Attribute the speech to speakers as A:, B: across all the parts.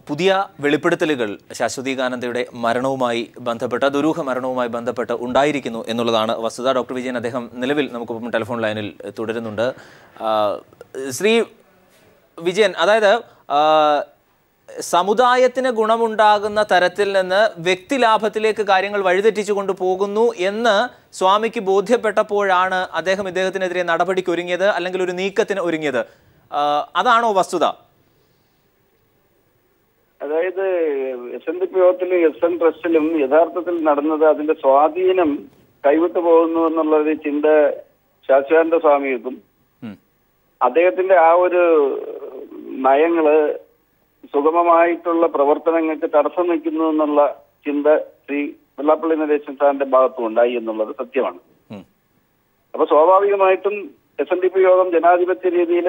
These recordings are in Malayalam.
A: പുതിയ വെളിപ്പെടുത്തലുകൾ ശാശ്വതീകാനന്ദയുടെ മരണവുമായി ബന്ധപ്പെട്ട ദുരൂഹ മരണവുമായി ബന്ധപ്പെട്ട് ഉണ്ടായിരിക്കുന്നു എന്നുള്ളതാണ് വസ്തുത. ഡോക്ടർ വിജയൻ അദ്ദേഹം നിലവിൽ നമുക്കൊപ്പം ടെലിഫോൺ ലൈനിൽ തുടരുന്നുണ്ട്. ശ്രീ വിജയൻ, അതായത് സമുദായത്തിന് ഗുണമുണ്ടാകുന്ന തരത്തിൽ നിന്ന് വ്യക്തിലാഭത്തിലേക്ക് കാര്യങ്ങൾ വഴിതെറ്റിച്ചു കൊണ്ടുപോകുന്നു എന്ന് സ്വാമിക്ക് ബോധ്യപ്പെട്ടപ്പോഴാണ് അദ്ദേഹം ഇദ്ദേഹത്തിനെതിരെ നടപടിക്ക് ഒരുങ്ങിയത്, അല്ലെങ്കിൽ ഒരു നീക്കത്തിന് ഒരുങ്ങിയത്. അതാണോ വസ്തുത?
B: അതായത് SNDP യോഗത്തിലും SN ട്രസ്റ്റിലും യഥാർത്ഥത്തിൽ നടന്നത് അതിന്റെ സ്വാധീനം കൈവിട്ടു പോകുന്നു എന്നുള്ളൊരു ചിന്ത ശാശ്വതാനന്ദ സ്വാമിക്കും അദ്ദേഹത്തിന്റെ ആ ഒരു നയങ്ങള് സുഗമമായിട്ടുള്ള പ്രവർത്തനങ്ങൾക്ക് തടസ്സം നിൽക്കുന്നു എന്നുള്ള ചിന്ത ശ്രീ വെള്ളാപ്പള്ളി നടേശൻ സാറിന്റെ ഭാഗത്തും ഉണ്ടായി എന്നുള്ളത് സത്യമാണ്. അപ്പൊ സ്വാഭാവികമായിട്ടും SNDP യോഗം ജനാധിപത്യ രീതിയിൽ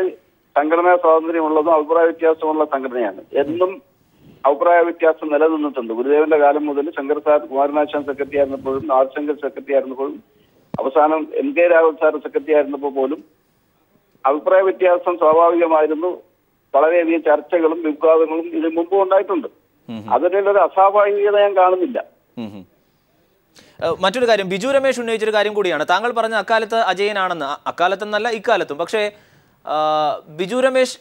B: സംഘടനാ സ്വാതന്ത്ര്യമുള്ളതും അഭിപ്രായ വ്യത്യാസമുള്ള സംഘടനയാണ്. എന്നും അഭിപ്രായ വ്യത്യാസം നിലനിന്നിട്ടുണ്ട്. ഗുരുദേവന്റെ കാലം മുതൽ ശങ്കർ സാർ കുമാരനാശാൻ സെക്രട്ടറി ആയിരുന്നപ്പോഴും ആർശങ്കർ സെക്രട്ടറി ആയിരുന്നപ്പോഴും അവസാനം MK രാഘവൻ സാർ സെക്രട്ടറി ആയിരുന്നപ്പോൾ പോലും അഭിപ്രായ വ്യത്യാസം സ്വാഭാവികമായിരുന്നു. വളരെയധികം ചർച്ചകളും വിവാദങ്ങളും ഇതിനു മുമ്പ് ഉണ്ടായിട്ടുണ്ട്. അതിലൊരു അസ്വാഭാവികത ഞാൻ കാണുന്നില്ല.
A: മറ്റൊരു കാര്യം, ബിജു രമേശ് ഉന്നയിച്ചൊരു കാര്യം കൂടിയാണ്. താങ്കൾ പറഞ്ഞ അക്കാലത്ത് അജയനാണെന്ന്, അക്കാലത്തെന്നല്ല ഇക്കാലത്തും. പക്ഷേ ബിജു രമേശ്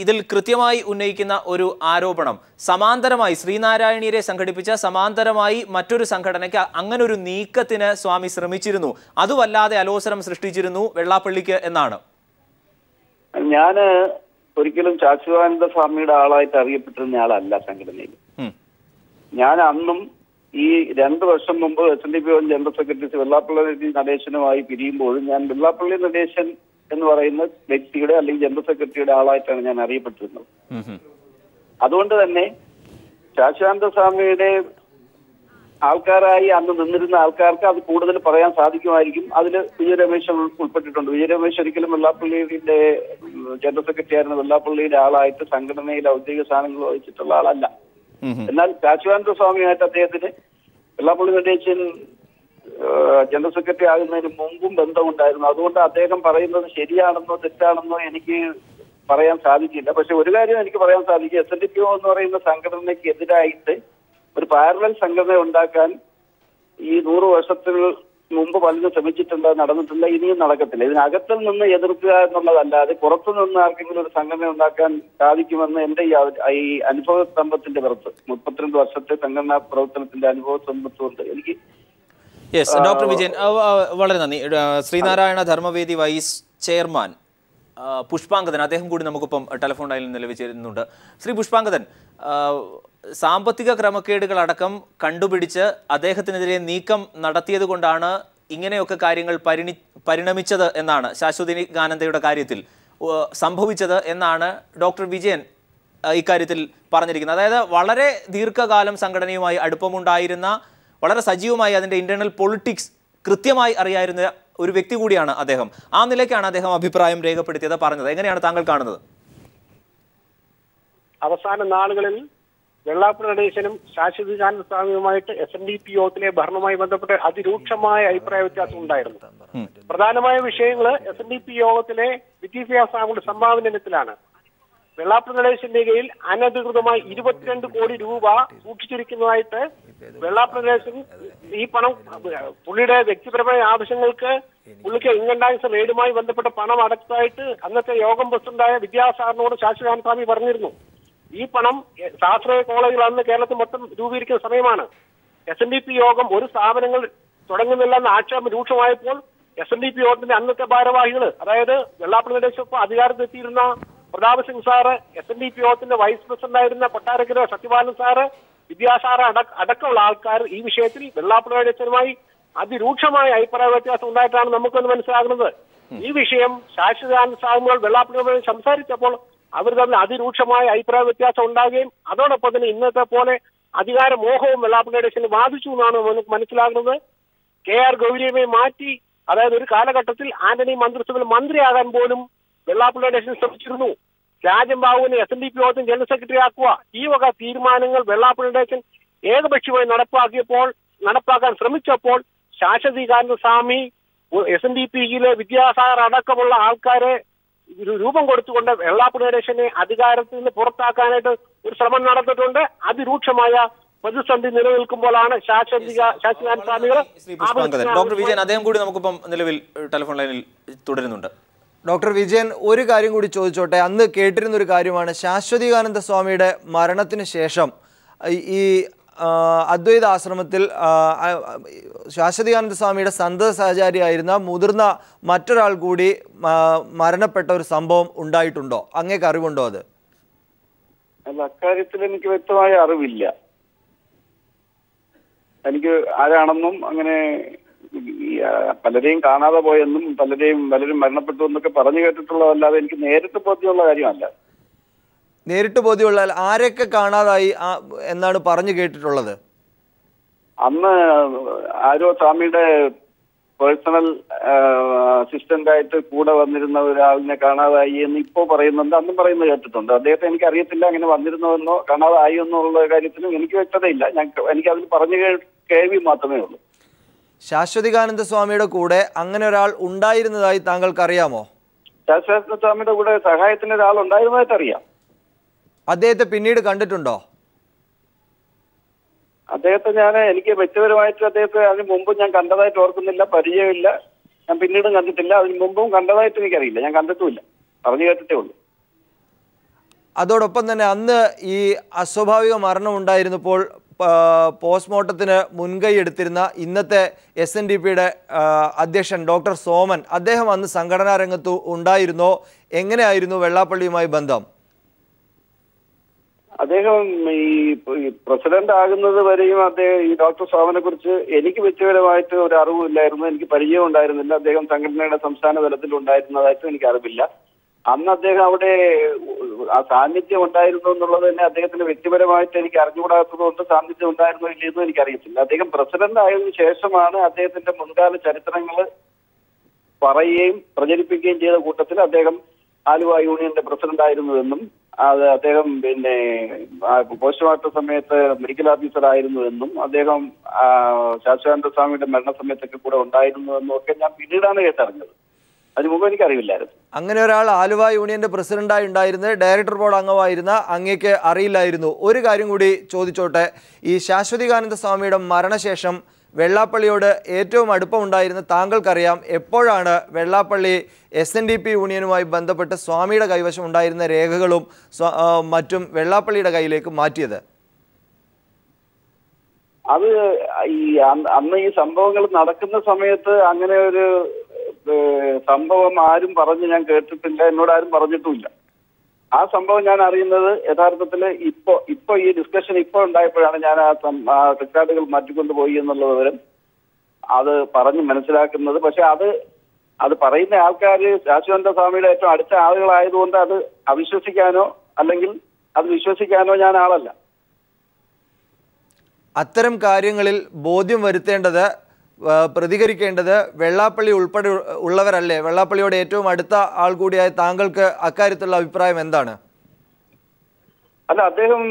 A: ഇതിൽ കൃത്യമായി ഉന്നയിക്കുന്ന ഒരു ആരോപണം, സമാന്തരമായി ശ്രീനാരായണീയരെ സംഘടിപ്പിച്ച സമാന്തരമായി മറ്റൊരു സംഘടനയ്ക്ക് അങ്ങനെ ഒരു നീക്കത്തിന് സ്വാമി ശ്രമിച്ചിരുന്നു, അത് വല്ലാതെ അലോസരം സൃഷ്ടിച്ചിരുന്നു വെള്ളാപ്പള്ളിക്ക് എന്നാണ്.
B: ഞാന് ഒരിക്കലും ശാശ്വതാനന്ദ സ്വാമിയുടെ ആളായിട്ട് അറിയപ്പെട്ടിരുന്ന ആളല്ല സംഘടനയിൽ. ഞാൻ അന്നും ഈ 2 വർഷം മുമ്പ് SNDP ജനറൽ സെക്രട്ടറി വെള്ളാപ്പള്ളി നടേശനുമായി പിരിയുമ്പോഴും ഞാൻ വെള്ളാപ്പള്ളി നടേശൻ എന്ന് പറയുന്ന വ്യക്തിയുടെ അല്ലെങ്കിൽ ജനറൽ സെക്രട്ടറിയുടെ ആളായിട്ടാണ് ഞാൻ അറിയപ്പെട്ടിരുന്നത്. അതുകൊണ്ട് തന്നെ ശാശ്വതാനന്ദ സ്വാമിയുടെ ആൾക്കാരായി അന്ന് നിന്നിരുന്ന ആൾക്കാർക്ക് അത് കൂടുതൽ പറയാൻ സാധിക്കുമായിരിക്കും. അതിൽ വിജയ രമേശ് ഉൾപ്പെട്ടിട്ടുണ്ട്. വിജയ രമേശ് ഒരിക്കലും വെള്ളാപ്പള്ളിയുടെ ജനറൽ സെക്രട്ടറി ആയിരുന്ന വെള്ളാപ്പള്ളിയുടെ ആളായിട്ട് സംഘടനയിൽ ഔദ്യോഗിക സ്ഥാനങ്ങൾ വഹിച്ചിട്ടുള്ള ആളല്ല. എന്നാൽ ശാശ്വതാനന്ദ സ്വാമിയായിട്ട് അദ്ദേഹത്തിന് വെള്ളാപ്പള്ളി നടേശൻ ജനറൽ സെക്രട്ടറി ആകുന്നതിന് മുമ്പും ബന്ധമുണ്ടായിരുന്നു. അതുകൊണ്ട് അദ്ദേഹം പറയുന്നത് ശരിയാണെന്നോ തെറ്റാണെന്നോ എനിക്ക് പറയാൻ സാധിക്കില്ല. പക്ഷെ ഒരു കാര്യം എനിക്ക് പറയാൻ സാധിക്കും, SNDP എന്ന് പറയുന്ന സംഘടനയ്ക്ക് എതിരായിട്ട് ഒരു പാരലൽ സംഘടന ഉണ്ടാക്കാൻ ഈ 100 വർഷത്തിന് മുമ്പ് പലരും ശ്രമിച്ചിട്ടുണ്ട്, നടന്നിട്ടില്ല, ഇനിയും നടക്കത്തില്ല. ഇതിനകത്തിൽ നിന്ന് എതിർക്കുക എന്നുള്ളതല്ലാതെ പുറത്തു നിന്ന് ആർക്കെങ്കിലും ഒരു സംഘടന ഉണ്ടാക്കാൻ സാധിക്കുമെന്ന് എന്റെ ഈ അനുഭവ സ്തംഭത്തിന്റെ പുറത്ത് 32 വർഷത്തെ സംഘടനാ പ്രവർത്തനത്തിന്റെ അനുഭവ സ്തംഭത്തുകൊണ്ട് എനിക്ക്.
A: ഡോക്ടർ വിജയൻ, വളരെ നന്ദി. ശ്രീനാരായണ ധർമ്മവേദി വൈസ് ചെയർമാൻ പുഷ്പാങ്കദൻ, അദ്ദേഹം കൂടി നമുക്കിപ്പം ടെലിഫോൺ ലൈനിൽ നിലവിൽ ചേരുന്നുണ്ട്. ശ്രീ പുഷ്പാങ്കദൻ, സാമ്പത്തിക ക്രമക്കേടുകളടക്കം കണ്ടുപിടിച്ച് അദ്ദേഹത്തിനെതിരെ നീക്കം നടത്തിയത് കൊണ്ടാണ് ഇങ്ങനെയൊക്കെ കാര്യങ്ങൾ പരിണമിച്ചത് എന്നാണ്, ശാശ്വതീകാനന്ദയുടെ കാര്യത്തിൽ സംഭവിച്ചത് എന്നാണ് ഡോക്ടർ വിജയൻ ഇക്കാര്യത്തിൽ പറഞ്ഞിരിക്കുന്നത്. അതായത് വളരെ ദീർഘകാലം സംഘടനയുമായി അടുപ്പമുണ്ടായിരുന്ന, വളരെ സജീവമായി അതിൻ്റെ ഇന്റേണൽ പൊളിറ്റിക്സ് കൃത്യമായി അറിയാവുന്ന ഒരു വ്യക്തി കൂടിയാണ് അദ്ദേഹം. ആ നിലയ്ക്കാണ് അദ്ദേഹം അഭിപ്രായം രേഖപ്പെടുത്തിയത്, പറഞ്ഞത്. എങ്ങനെയാണ് താങ്കൾ കാണുന്നത്?
C: അവസാന നാളുകളിൽ വെള്ളാപ്പള്ളി നടേശനും ശാശ്വതീകാനന്ദ സ്വാമിയുമായിട്ട് SNDP യോഗത്തിലെ ഭരണവുമായി ബന്ധപ്പെട്ട് അതിരൂക്ഷമായ അഭിപ്രായ വ്യത്യാസം ഉണ്ടായിരുന്നു. പ്രധാനമായ വിഷയങ്ങൾ SNDP യോഗത്തിലെ വിദ്യാഭ്യാസ സംഭാവന ഇനത്തിലാണ്. വെള്ളാപ്പള്ളി നടേശന്റെ കയ്യിൽ അനധികൃതമായി 22 കോടി രൂപ സൂക്ഷിച്ചിരിക്കുന്നതായിട്ട് വെള്ളാപ്പള്ളി നടേശൻ ഈ പണം പുള്ളിയുടെ വ്യക്തിപരമായ ആവശ്യങ്ങൾക്ക് പുള്ളിക്ക് ഇൻകം ടാക്സ് റെയ്ഡുമായി ബന്ധപ്പെട്ട പണം അടച്ചതായിട്ട് അന്നത്തെ യോഗം പ്രസിഡന്റായ വിദ്യാസാറിനോട് ശാശ്വതാനന്ദ സ്വാമി പറഞ്ഞിരുന്നു. ഈ പണം സ്വാശ്രയ കോളേജുകൾ അന്ന് കേരളത്തിൽ മൊത്തം രൂപീകരിക്കുന്ന സമയമാണ്. SNDP യോഗം ഒരു സ്ഥാപനങ്ങൾ തുടങ്ങുന്നില്ല എന്ന ആക്ഷേപം രൂക്ഷമായപ്പോൾ SNDP യോഗത്തിന്റെ അന്നത്തെ ഭാരവാഹികൾ, അതായത് വെള്ളാപ്പള്ളി നടേശൻ അധികാരത്തിലെത്തിയിരുന്ന പ്രതാപ് സിംഗ് സാറ്, SNDP യോഗത്തിന്റെ വൈസ് പ്രസിഡന്റ് ആയിരുന്ന കൊട്ടാരക്കര സത്യപാലൻ സാറ്, വിദ്യാസാറ് അടക്കമുള്ള ആൾക്കാർ ഈ വിഷയത്തിൽ വെള്ളാപ്പള്ളി നടേശനുമായി അതിരൂക്ഷമായ അഭിപ്രായ വ്യത്യാസം ഉണ്ടായിട്ടാണ് നമുക്കൊന്ന് മനസ്സിലാകുന്നത്. ഈ വിഷയം ശാശ്വതാനന്ദ സ്വാമികൾ വെള്ളാപ്പള്ളി സംസാരിച്ചപ്പോൾ അവർ തമ്മിൽ അതിരൂക്ഷമായ അഭിപ്രായ വ്യത്യാസം ഉണ്ടാകുകയും അതോടൊപ്പം തന്നെ ഇന്നത്തെ പോലെ അധികാരമോഹവും വെള്ളാപ്പള്ളി നടേശന് ബാധിച്ചു എന്നാണ് നമുക്ക് മനസ്സിലാകുന്നത്. KR ഗൗരിയമ്മയെ മാറ്റി, അതായത് ഒരു കാലഘട്ടത്തിൽ ആന്റണി മന്ത്രിസഭയിൽ മന്ത്രിയാകാൻ പോലും വെള്ളാപ്പള്ളി നടേശൻ ശ്രമിച്ചിരുന്നു. രാജൻ ബാബുവിനെ SNDP യോഗത്തിന് ജനറൽ സെക്രട്ടറി ആക്കുക, ഈ വക തീരുമാനങ്ങൾ വെള്ളാപ്പള്ളി നടേശൻ ഏകപക്ഷീയമായി നടപ്പാക്കാൻ ശ്രമിച്ചപ്പോൾ ശാശ്വതീകാനന്ദ സ്വാമി SNDPയിലെ വിദ്യാസാഗർ അടക്കമുള്ള ആൾക്കാരെ രൂപം കൊടുത്തുകൊണ്ട് വെള്ളാപ്പള്ളി നടേശനെ അധികാരത്തിൽ നിന്ന് പുറത്താക്കാനായിട്ട് ഒരു ശ്രമം നടത്തിയിട്ടുണ്ട്. അതിരൂക്ഷമായ പ്രതിസന്ധി നിലനിൽക്കുമ്പോഴാണ് ശാശ്വതാനന്ദ സ്വാമികൾ.
A: ഡോക്ടർ വിജയൻ അദ്ദേഹം കൂടി നമുക്കിപ്പം നിലവിൽ ടെലിഫോൺ ലൈനിൽ തുടരുന്നുണ്ട്.
D: ഡോക്ടർ വിജയൻ, ഒരു കാര്യം കൂടി ചോദിച്ചോട്ടെ. അന്ന് കേട്ടിരുന്നൊരു കാര്യമാണ്, ശാശ്വതികാനന്ദ സ്വാമിയുടെ മരണത്തിന് ശേഷം ഈ അദ്വൈത ആശ്രമത്തിൽ ശാശ്വതികാനന്ദ സ്വാമിയുടെ സന്തത സഹചാരിയായിരുന്ന മുതിർന്ന മറ്റൊരാൾ കൂടി മരണപ്പെട്ട ഒരു സംഭവം ഉണ്ടായിട്ടുണ്ടോ? അങ്ങേക്ക് അറിവുണ്ടോ? അത്
B: അക്കാര്യത്തിൽ എനിക്ക് വ്യക്തമായ അറിവില്ല. എനിക്ക് ആരാണെന്നും അങ്ങനെ പലരെയും കാണാതെ പോയെന്നും പലരും മരണപ്പെട്ടു എന്നൊക്കെ പറഞ്ഞു കേട്ടിട്ടുള്ളതല്ലാതെ എനിക്ക് നേരിട്ട് ബോധ്യമുള്ള കാര്യമല്ല.
D: നേരിട്ട് ബോധ്യമുള്ള ആരൊക്കെ കാണാതായി എന്നാണ് പറഞ്ഞു കേട്ടിട്ടുള്ളത്?
B: അന്ന് ആരോ സ്വാമിയുടെ പേഴ്സണൽ അസിസ്റ്റന്റ് ആയിട്ട് കൂടെ വന്നിരുന്ന ഒരാളിനെ കാണാതായി എന്ന് ഇപ്പോ പറയുന്നുണ്ട്, അന്നും പറയുന്നത് കേട്ടിട്ടുണ്ട്. അദ്ദേഹത്തെ എനിക്ക് അറിയത്തില്ല, അങ്ങനെ വന്നിരുന്നോന്നോ കാണാതായി എന്നുള്ള കാര്യത്തിലും എനിക്ക് വ്യക്തതയില്ല. എനിക്ക് അതിൽ പറഞ്ഞു കേൾവി മാത്രമേ ഉള്ളൂ.
D: ശാശ്വതികാനന്ദ സ്വാമിയുടെ കൂടെ അങ്ങനെ ഒരാൾ ഉണ്ടായിരുന്നതായി താങ്കൾക്ക് അറിയാമോ?
B: ശാശ്വതാനന്ദ സ്വാമിയുടെ കൂടെ സഹായത്തിന് ഒരാൾ ഉണ്ടായിരുന്നതായിട്ട് അറിയാം.
D: അദ്ദേഹത്തെ പിന്നീട് കണ്ടിട്ടുണ്ടോ?
B: അദ്ദേഹത്തെ എനിക്ക് വ്യക്തിപരമായിട്ട് അദ്ദേഹത്തെ അതിന് മുമ്പ് ഞാൻ കണ്ടതായിട്ട് ഓർക്കുന്നില്ല, പരിചയമില്ല. ഞാൻ പിന്നീടും കണ്ടിട്ടില്ല, അതിന് മുമ്പും കണ്ടതായിട്ട് എനിക്കറിയില്ല, ഞാൻ കണ്ടിട്ടുമില്ല, പറഞ്ഞു കേട്ടിട്ടേ ഉള്ളൂ.
D: അതോടൊപ്പം തന്നെ അന്ന് ഈ അസ്വാഭാവിക മരണം ഉണ്ടായിരുന്നപ്പോൾ പോസ്റ്റ്മോർട്ടത്തിന് മുൻകൈ എടുത്തിരുന്ന ഇന്നത്തെ SNDPയുടെ അധ്യക്ഷൻ ഡോക്ടർ സോമൻ, അദ്ദേഹം അന്ന് സംഘടനാ രംഗത്ത് ഉണ്ടായിരുന്നോ? എങ്ങനെയായിരുന്നു വെള്ളാപ്പള്ളിയുമായി ബന്ധം?
B: അദ്ദേഹം ഈ പ്രസിഡന്റ് ആകുന്നത് വരെയും അദ്ദേഹം ഈ ഡോക്ടർ സോമനെ കുറിച്ച് എനിക്ക് വ്യക്തിപരമായിട്ട് ഒരു അറിവില്ലായിരുന്നു, എനിക്ക് പരിചയം ഉണ്ടായിരുന്നില്ല. അദ്ദേഹം സംഘടനയുടെ സംസ്ഥാന തലത്തിൽ ഉണ്ടായിരുന്നതായിട്ടും എനിക്ക് അറിവില്ല. അന്ന് അദ്ദേഹം അവിടെ ആ സാന്നിധ്യം ഉണ്ടായിരുന്നു എന്നുള്ളത് തന്നെ അദ്ദേഹത്തിന് വ്യക്തിപരമായിട്ട് എനിക്ക് അറിഞ്ഞുകൂടാത്തത് കൊണ്ട് സാന്നിധ്യം ഉണ്ടായിരുന്നോ ഇല്ലെന്നും എനിക്കറിയത്തില്ല. അദ്ദേഹം പ്രസിഡന്റ് ആയതിനു ശേഷമാണ് അദ്ദേഹത്തിന്റെ മുൻകാല ചരിത്രങ്ങൾ പറയുകയും പ്രചരിപ്പിക്കുകയും ചെയ്ത കൂട്ടത്തിൽ അദ്ദേഹം ആലുവ യൂണിയന്റെ പ്രസിഡന്റ് ആയിരുന്നുവെന്നും അത് അദ്ദേഹം പോസ്റ്റ്മോർട്ടം സമയത്ത് മെഡിക്കൽ ഓഫീസർ ആയിരുന്നുവെന്നും അദ്ദേഹം ശാശ്വതാനന്ദ സ്വാമിയുടെ മരണസമയത്തൊക്കെ കൂടെ ഉണ്ടായിരുന്നുവെന്നും ഒക്കെ ഞാൻ പിന്നീടാണ് കേട്ടറിഞ്ഞത്. അതിന് മുമ്പ് എനിക്കറിയില്ലായിരുന്നു.
D: അങ്ങനെ ഒരാൾ ആലുവ യൂണിയന്റെ പ്രസിഡന്റായി ഉണ്ടായിരുന്നത് ഡയറക്ടർ ബോർഡ് അംഗമായിരുന്ന അങ്ങേക്ക് അറിയില്ലായിരുന്നു. ഒരു കാര്യം കൂടി ചോദിച്ചോട്ടെ. ഈ ശാശ്വതികാനന്ദ സ്വാമിയുടെ മരണശേഷം വെള്ളാപ്പള്ളിയോട് ഏറ്റവും അടുപ്പമുണ്ടായിരുന്ന താങ്കൾക്കറിയാം, എപ്പോഴാണ് വെള്ളാപ്പള്ളി SNDP യൂണിയനുമായി ബന്ധപ്പെട്ട് സ്വാമിയുടെ കൈവശം ഉണ്ടായിരുന്ന രേഖകളും മറ്റും വെള്ളാപ്പള്ളിയുടെ കയ്യിലേക്ക് മാറ്റിയത്?
B: അത് അന്ന് ഈ സംഭവങ്ങൾ നടക്കുന്ന സമയത്ത് അങ്ങനെ ഒരു സംഭവം ആരും പറഞ്ഞ് ഞാൻ കേട്ടിട്ടില്ല, എന്നോട് ആരും പറഞ്ഞിട്ടുമില്ല. ആ സംഭവം ഞാൻ അറിയുന്നത് യഥാർത്ഥത്തിൽ ഇപ്പൊ ഈ ഡിസ്കഷൻ ഉണ്ടായപ്പോഴാണ് ഞാൻ ആ റെക്കോർഡുകൾ മാറ്റിക്കൊണ്ടുപോയി എന്നുള്ള വിവരം അത് പറഞ്ഞ് മനസ്സിലാക്കുന്നത്. പക്ഷെ അത് പറയുന്ന ആൾക്കാർ ശാശ്വതാനന്ദ സ്വാമിയുടെ ഏറ്റവും അടുത്ത ആളുകളായതുകൊണ്ട് അത് അവിശ്വസിക്കാനോ അല്ലെങ്കിൽ അത് വിശ്വസിക്കാനോ ഞാൻ ആളല്ല.
D: അത്തരം കാര്യങ്ങളിൽ ബോധ്യം വരുത്തേണ്ടത്, പ്രതികരിക്കേണ്ടത് വെള്ളാപ്പള്ളി ഉൾപ്പെടെ ഉള്ളവരല്ലേ? വെള്ളാപ്പള്ളിയോട് ഏറ്റവും അടുത്ത ആൾ കൂടിയായ താങ്കൾക്ക് അക്കാര്യത്തിലുള്ള അഭിപ്രായം എന്താണ്?
B: അല്ല, അദ്ദേഹം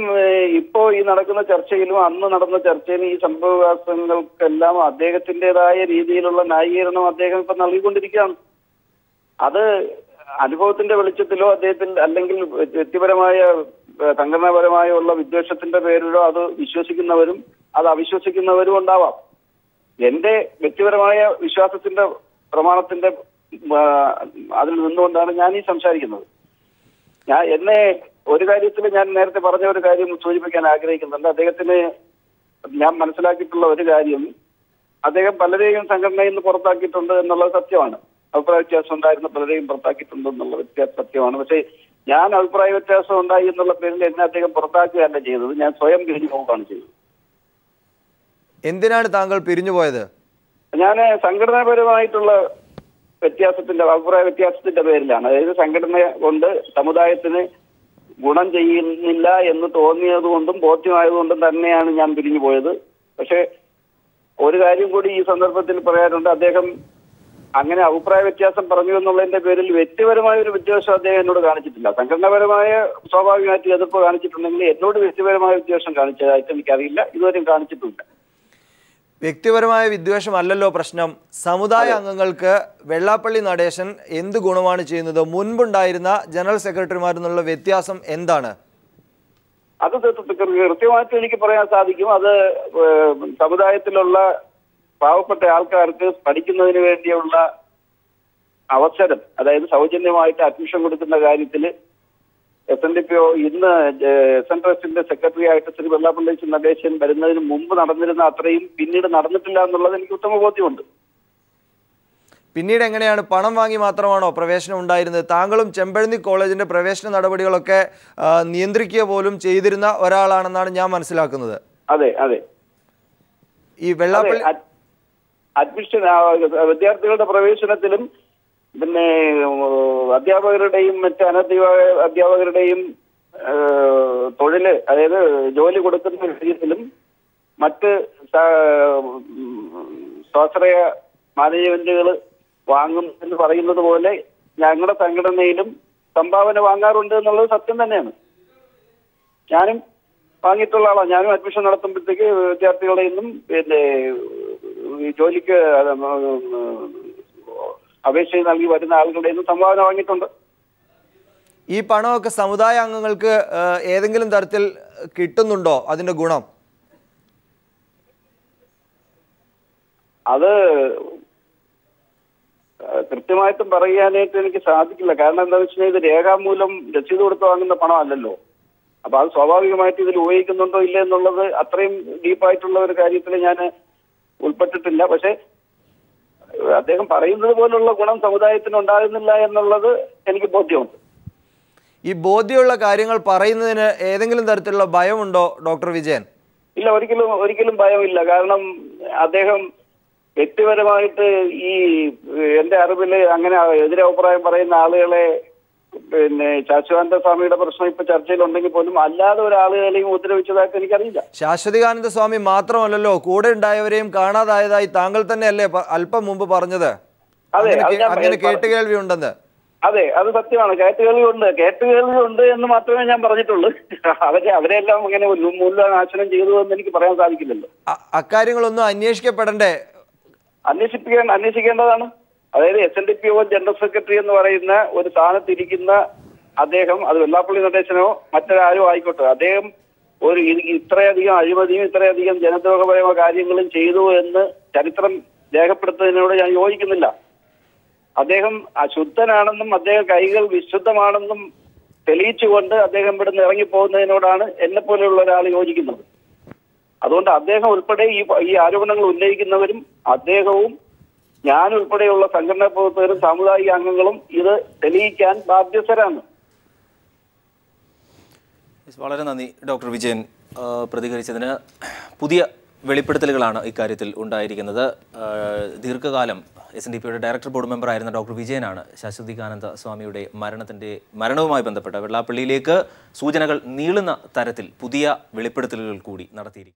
B: ഇപ്പോ ഈ നടക്കുന്ന ചർച്ചയിലും അന്ന് നടന്ന ചർച്ചയിലും ഈ സംഭവവികാസങ്ങൾക്കെല്ലാം അദ്ദേഹത്തിൻ്റെതായ രീതിയിലുള്ള ന്യായീകരണം അദ്ദേഹം ഇപ്പൊ നൽകിക്കൊണ്ടിരിക്കുകയാണ്. അത് അനുഭവത്തിന്റെ വെളിച്ചത്തിലോ അദ്ദേഹത്തിന്റെ അല്ലെങ്കിൽ വ്യക്തിപരമായ സംഘടനാപരമായോ ഉള്ള വിദ്വേഷത്തിന്റെ പേരിലോ അത് വിശ്വസിക്കുന്നവരും അത് അവിശ്വസിക്കുന്നവരും ഉണ്ടാവാം. എന്റെ വ്യക്തിപരമായ വിശ്വാസത്തിന്റെ പ്രമാണത്തിന്റെ അതിൽ നിന്നുകൊണ്ടാണ് ഞാൻ ഈ സംസാരിക്കുന്നത്. എന്നെ ഒരു കാര്യത്തിൽ ഞാൻ നേരത്തെ പറഞ്ഞ ഒരു കാര്യം സൂചിപ്പിക്കാൻ ആഗ്രഹിക്കുന്നുണ്ട്. അദ്ദേഹത്തിന് ഞാൻ മനസ്സിലാക്കിയിട്ടുള്ള ഒരു കാര്യം, അദ്ദേഹം പലരെയും സംഘടനയിൽ നിന്ന് പുറത്താക്കിയിട്ടുണ്ട് എന്നുള്ളത് സത്യമാണ്. അഭിപ്രായ വ്യത്യാസം ഉണ്ടായിരുന്ന പലരെയും പുറത്താക്കിയിട്ടുണ്ട് എന്നുള്ളത് സത്യമാണ്. പക്ഷേ ഞാൻ അഭിപ്രായ വ്യത്യാസം ഉണ്ടായി എന്നുള്ള പേരിൽ എന്നെ അദ്ദേഹം പുറത്താക്കുകയല്ല ചെയ്തത്, ഞാൻ സ്വയം പിരിഞ്ഞു പോവുകയാണ് ചെയ്തത്.
D: എന്തിനാണ് താങ്കൾ പിരിഞ്ഞുപോയത്?
B: ഞാൻ സംഘടനാപരമായിട്ടുള്ള അഭിപ്രായ വ്യത്യാസത്തിന്റെ പേരിലാണ്. അതായത് സംഘടന കൊണ്ട് സമുദായത്തിന് ഗുണം ചെയ്യുന്നില്ല എന്ന് തോന്നിയത് കൊണ്ടും ബോധ്യമായതുകൊണ്ടും തന്നെയാണ് ഞാൻ പിരിഞ്ഞു പോയത്. പക്ഷെ ഒരു കാര്യം കൂടി ഈ സന്ദർഭത്തിൽ പറയാനുണ്ട്. അദ്ദേഹം അങ്ങനെ അഭിപ്രായ വ്യത്യാസം പറഞ്ഞു എന്നുള്ളതിന്റെ പേരിൽ വ്യക്തിപരമായ ഒരു വിദ്വേഷം അദ്ദേഹം എന്നോട് കാണിച്ചിട്ടില്ല. സംഘടനാപരമായ സ്വാഭാവികമായിട്ട് എതിർപ്പ് കാണിച്ചിട്ടുണ്ടെങ്കിൽ എന്നോട് വ്യക്തിപരമായ വിദ്വേഷം കാണിച്ചതായിട്ട് എനിക്കറിയില്ല, ഇതുവരെയും കാണിച്ചിട്ടില്ല.
D: വ്യക്തിപരമായ വിദ്വേഷമല്ലല്ലോ പ്രശ്നം. സമുദായ അംഗങ്ങൾക്ക് വെള്ളാപ്പള്ളി നടേശൻ എന്ത് ഗുണമാണ് ചെയ്യുന്നത്? മുൻപുണ്ടായിരുന്ന ജനറൽ സെക്രട്ടറിമാരെന്നുള്ള വ്യത്യാസം എന്താണ്?
B: അത് കൃത്യമായിട്ട് എനിക്ക് പറയാൻ സാധിക്കും. അത് സമുദായത്തിലുള്ള പാവപ്പെട്ട ആൾക്കാർക്ക് പഠിക്കുന്നതിന് വേണ്ടിയുള്ള അവസരം, അതായത് സൗജന്യമായിട്ട് അഡ്മിഷൻ കൊടുക്കുന്ന കാര്യത്തിൽ SNDPO ഇന്ന് SNTRUSTന്റെ സെക്രട്ടറി ആയിട്ട് ശ്രീ വെള്ളാപ്പള്ളി നടേശൻ വരുന്നതിന് മുമ്പ് നടന്നിരുന്ന അത്രയും പിന്നീട് നടന്നിട്ടില്ല എന്നുള്ളത് എനിക്ക് ഉത്തമ ബോധ്യമുണ്ട്.
D: പിന്നീട് എങ്ങനെയാണ്? പണം വാങ്ങി മാത്രമാണോ പ്രവേശനം ഉണ്ടായിരുന്നത്? താങ്കളും ചെമ്പഴന്തി കോളേജിന്റെ പ്രവേശന നടപടികളൊക്കെ നിയന്ത്രിക്കുക പോലും ചെയ്തിരുന്ന ഒരാളാണെന്നാണ് ഞാൻ മനസ്സിലാക്കുന്നത്.
B: അതെ അതെ.
D: ഈ വെള്ളാപ്പള്ളി
B: അഡ്മിഷൻ വിദ്യാർത്ഥികളുടെ പ്രവേശനത്തിലും പിന്നെ അധ്യാപകരുടെയും മറ്റ് അധ്യാപകരുടെയും തൊഴില്, അതായത് ജോലി കൊടുക്കുന്ന കാര്യത്തിലും മറ്റ് സ്വാശ്രയ മാനേജ്മെന്റുകൾ വാങ്ങും എന്ന് പറയുന്നത് പോലെ ഞങ്ങളുടെ സംഘടനയിലും സംഭാവന വാങ്ങാറുണ്ട് എന്നുള്ളത് സത്യം തന്നെയാണ്. ഞാനും വാങ്ങിയിട്ടുള്ള ആളാണ്. ഞാനും അഡ്മിഷൻ നടത്തുമ്പോഴത്തേക്ക് വിദ്യാർത്ഥികളുടെ നിന്നും പിന്നെ ജോലിക്ക് അപേക്ഷ നൽകി വരുന്ന ആളുകളുടെ നിന്നും സംഭാവന വാങ്ങിയിട്ടുണ്ട്.
D: ഈ പണമൊക്കെ സമുദായ അംഗങ്ങൾക്ക് ഏതെങ്കിലും തരത്തിൽ കിട്ടുന്നുണ്ടോ? അതിന്റെ ഗുണം
B: അത് കൃത്യമായിട്ടും പറയാനായിട്ട് എനിക്ക് സാധിക്കില്ല. കാരണം എന്താണെന്ന് വെച്ചാൽ ഇത് രേഖാമൂലം രസീത് കൊടുത്ത് വാങ്ങുന്ന പണമല്ലല്ലോ. അപ്പൊ അത് സ്വാഭാവികമായിട്ട് ഇതിൽ ഉപയോഗിക്കുന്നുണ്ടോ ഇല്ല എന്നുള്ളത് അത്രയും ഡീപ്പായിട്ടുള്ള ഒരു കാര്യത്തിൽ ഞാൻ ഉൾപ്പെട്ടിട്ടില്ല. പക്ഷെ അദ്ദേഹം പറയുന്നത് പോലുള്ള ഗുണം സമുദായത്തിന് ഉണ്ടാകുന്നില്ല എന്നുള്ളത് എനിക്ക് ബോധ്യമുണ്ട്.
D: ഈ ബോധ്യമുള്ള കാര്യങ്ങൾ പറയുന്നതിന് ഏതെങ്കിലും തരത്തിലുള്ള ഭയമുണ്ടോ ഡോക്ടർ വിജയൻ?
B: ഇല്ല, ഒരിക്കലും ഭയമില്ല. കാരണം അദ്ദേഹം വ്യക്തിപരമായിട്ട് ഈ എന്റെ അറിവില് അങ്ങനെ എതിരഭിപ്രായം പറയുന്ന ആളുകളെ, പിന്നെ ശാശ്വതാനന്ദ സ്വാമിയുടെ പ്രശ്നം ഇപ്പൊ ചർച്ചയിലുണ്ടെങ്കിൽ പോലും അല്ലാതെ ഒരാളുകളെയും ഉപദ്രവിച്ചതായിട്ട് എനിക്കറിയില്ല.
D: ശാശ്വതാനന്ദ സ്വാമി മാത്രമല്ലല്ലോ, കൂടെ ഉണ്ടായവരെയും കാണാതായതായി താങ്കൾ തന്നെയല്ലേ അല്പം മുമ്പ് പറഞ്ഞത്?
B: അതെ,
D: അങ്ങനെ കേട്ടുകേൾവി ഉണ്ടെന്ന്.
B: അതെ, അത് സത്യമാണ്. കേട്ടുകേൾവി ഉണ്ട് എന്ന് മാത്രമേ ഞാൻ പറഞ്ഞിട്ടുള്ളൂ. അവരെല്ലാം അങ്ങനെ മൂല്യനാശനം ചെയ്തു എന്ന് എനിക്ക് പറയാൻ സാധിക്കില്ലല്ലോ.
D: അക്കാര്യങ്ങളൊന്നും അന്വേഷിക്കപ്പെടണ്ടേ?
B: അന്വേഷിക്കേണ്ടതാണ്. അതായത് SNDPO ജനറൽ സെക്രട്ടറി എന്ന് പറയുന്ന ഒരു സ്ഥാനത്തിരിക്കുന്ന അദ്ദേഹം, അത് വെള്ളാപ്പള്ളി നടേശനോ മറ്റൊരാരോ ആയിക്കോട്ടെ, അദ്ദേഹം ഇത്രയധികം അഴിമതിയും ഇത്രയധികം ജനദ്രോഹപരമായ കാര്യങ്ങളും ചെയ്തു എന്ന് ചരിത്രം രേഖപ്പെടുത്തുന്നതിനോട് ഞാൻ യോജിക്കുന്നില്ല. അദ്ദേഹം അശുദ്ധനാണെന്നും അദ്ദേഹം കൈകൾ വിശുദ്ധമാണെന്നും തെളിയിച്ചുകൊണ്ട് അദ്ദേഹം ഇവിടുന്ന് ഇറങ്ങിപ്പോകുന്നതിനോടാണ് എന്നെ പോലെയുള്ള ഒരാൾ യോജിക്കുന്നത്. അതുകൊണ്ട് അദ്ദേഹം ഉൾപ്പെടെ ഈ ആരോപണങ്ങൾ ഉന്നയിക്കുന്നവരും അദ്ദേഹവും ഞാൻ ഉൾപ്പെടെയുള്ള സംഘടനാ പ്രവർത്തകരും സാമുദായിക അംഗങ്ങളും ഇത് തെളിയിക്കാൻ ബാധ്യസ്ഥരാണ്.
A: വളരെ നന്ദി ഡോക്ടർ വിജയൻ പ്രതികരിച്ചതിന്. പുതിയ വെളിപ്പെടുത്തലുകളാണ് ഇക്കാര്യത്തിൽ ഉണ്ടായിരിക്കുന്നത്. ദീർഘകാലം SNDPയുടെ ഡയറക്ടർ ബോർഡ് മെമ്പറായിരുന്ന ഡോക്ടർ വിജയനാണ് ശാശ്വതികാനന്ദ സ്വാമിയുടെ മരണവുമായി ബന്ധപ്പെട്ട വെള്ളാപ്പള്ളിയിലേക്ക് സൂചനകൾ നീളുന്ന തരത്തിൽ പുതിയ വെളിപ്പെടുത്തലുകൾ കൂടി നടത്തിയിരിക്കുന്നത്.